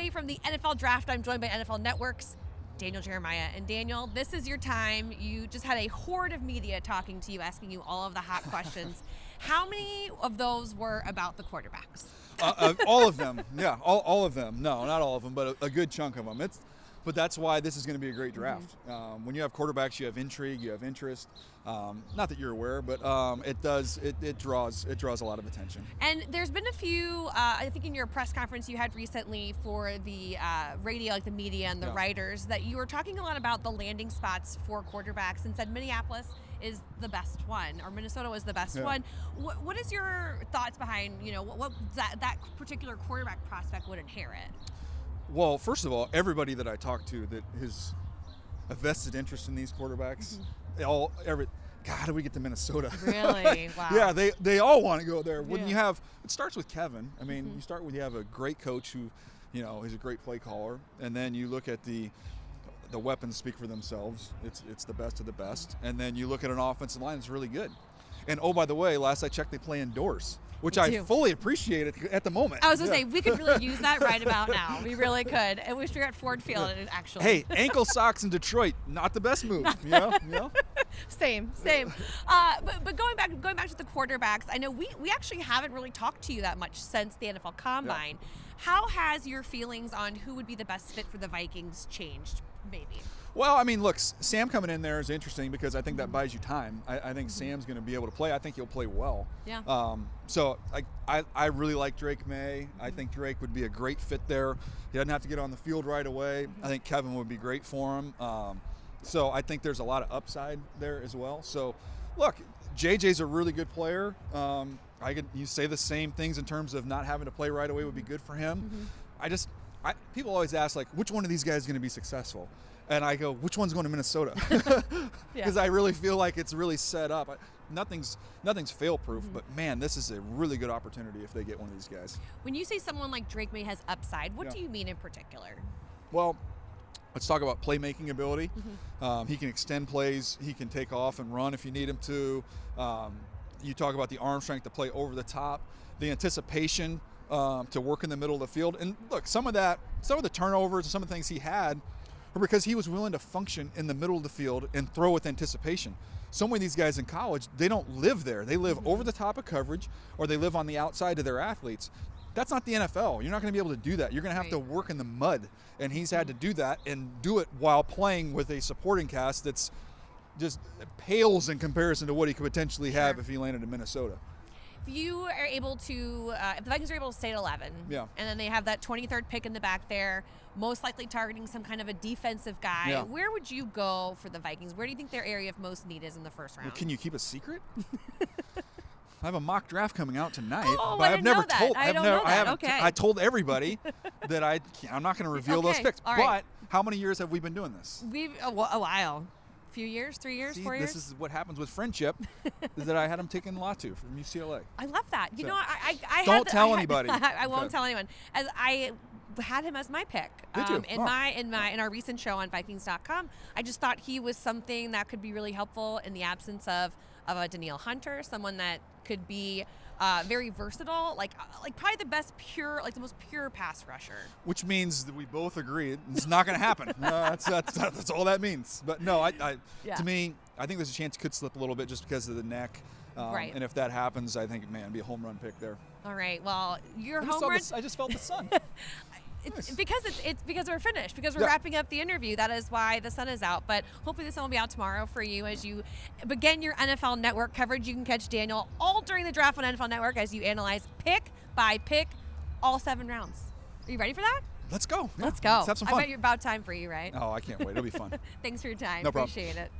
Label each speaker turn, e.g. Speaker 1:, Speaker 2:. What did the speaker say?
Speaker 1: way from the NFL Draft. I'm joined by NFL Network's Daniel Jeremiah. And Daniel, this is your time. You just had a horde of media talking to you, asking you all of the hot questions. How many of those were about the quarterbacks?
Speaker 2: All of them. Yeah, all of them. No, not all of them, but a good chunk of them. But that's why this is going to be a great draft. When you have quarterbacks, you have intrigue, you have interest. Not that you're aware, but it draws a lot of attention.
Speaker 1: And there's been a few, I think in your press conference you had recently for the radio, like the media and the writers, that you were talking a lot about the landing spots for quarterbacks and said Minneapolis is the best one, or Minnesota was the best one. What is your thoughts behind, what that particular quarterback prospect would inherit?
Speaker 2: Well, first of all, everybody that I talk to that has a vested interest in these quarterbacks, Everett, God, do we get to Minnesota?
Speaker 1: Really? Wow.
Speaker 2: Yeah, they all want to go there. When you have, it starts with Kevin. I mean, you start with, you have a great coach who, is a great play caller, and then you look at the weapons speak for themselves. It's the best of the best, and then you look at an offensive line that's really good. And oh, by the way, last I checked, they play indoors, which I fully appreciate at the moment.
Speaker 1: I was going to say, we could really use that right about now. We really could. I wish we were at Ford Field, actually.
Speaker 2: Hey, ankle socks in Detroit, not the best move.
Speaker 1: Same. But going back to the quarterbacks, I know we actually haven't really talked to you that much since the NFL Combine. Yeah. How has your feelings on who would be the best fit for the Vikings changed, maybe?
Speaker 2: Well, I mean, look, Sam coming in there is interesting because I think that buys you time. I think Sam's going to be able to play. I think he'll play well.
Speaker 1: Yeah.
Speaker 2: So I really like Drake May. I think Drake would be a great fit there. He doesn't have to get on the field right away. I think Kevin would be great for him. So I think there's a lot of upside there as well. So, look, JJ's a really good player. You say the same things in terms of not having to play right away would be good for him. People always ask, like, which one of these guys is going to be successful? And I go, which one's going to Minnesota? Because I really feel like it's really set up. Nothing's fail-proof, but man, this is a really good opportunity if they get one of these guys.
Speaker 1: When you say someone like Drake May has upside, what do you mean in particular?
Speaker 2: Well, let's talk about playmaking ability. He can extend plays. He can take off and run if you need him to. You talk about the arm strength to play over the top, the anticipation to work in the middle of the field. And look, some of the turnovers and some of the things he had were because he was willing to function in the middle of the field and throw with anticipation. So many of these guys in college, they don't live there. They live over the top of coverage, or they live on the outside of their athletes. That's not the NFL. You're not going to be able to do that. You're going to have to work in the mud, and he's had to do that and do it while playing with a supporting cast that's just pales in comparison to what he could potentially have if he landed in Minnesota.
Speaker 1: If you are able to, if the Vikings are able to stay at 11, and then they have that 23rd pick in the back there, most likely targeting some kind of a defensive guy, where would you go for the Vikings? Where do you think their area of most need is in the first round?
Speaker 2: Well, can you keep a secret? I have a mock draft coming out tonight,
Speaker 1: but I've never told.
Speaker 2: I told everybody that I'm not going to reveal those picks. But how many years have we been doing this?
Speaker 1: We've a while. A few years, 3 years, 4 years?
Speaker 2: This is what happens with friendship, is that I had him taking Latu from UCLA.
Speaker 1: I love that. You know,
Speaker 2: don't tell anybody.
Speaker 1: I won't tell anyone. As I had him as my pick.
Speaker 2: Did you?
Speaker 1: In our recent show on Vikings.com, I just thought he was something that could be really helpful in the absence of a Danielle Hunter, someone that could be very versatile, like probably the most pure pass rusher.
Speaker 2: Which means that we both agree it's not going to happen. That's all that means. But no, to me, I think there's a chance it could slip a little bit just because of the neck. And if that happens, I think, man, it'd be a home run pick there.
Speaker 1: All right. Well, your home run.
Speaker 2: I just felt the sun.
Speaker 1: It's because we're finished, because we're wrapping up the interview. That is why the sun is out. But hopefully the sun will be out tomorrow for you as you begin your NFL Network coverage. You can catch Daniel all during the draft on NFL Network as you analyze pick by pick all 7 rounds. Are you ready for that?
Speaker 2: Let's go.
Speaker 1: Let's go.
Speaker 2: Let's have some fun.
Speaker 1: I bet you're about time for you, right?
Speaker 2: Oh, I can't wait. It'll be fun.
Speaker 1: Thanks for your time.
Speaker 2: No problem.
Speaker 1: Appreciate it.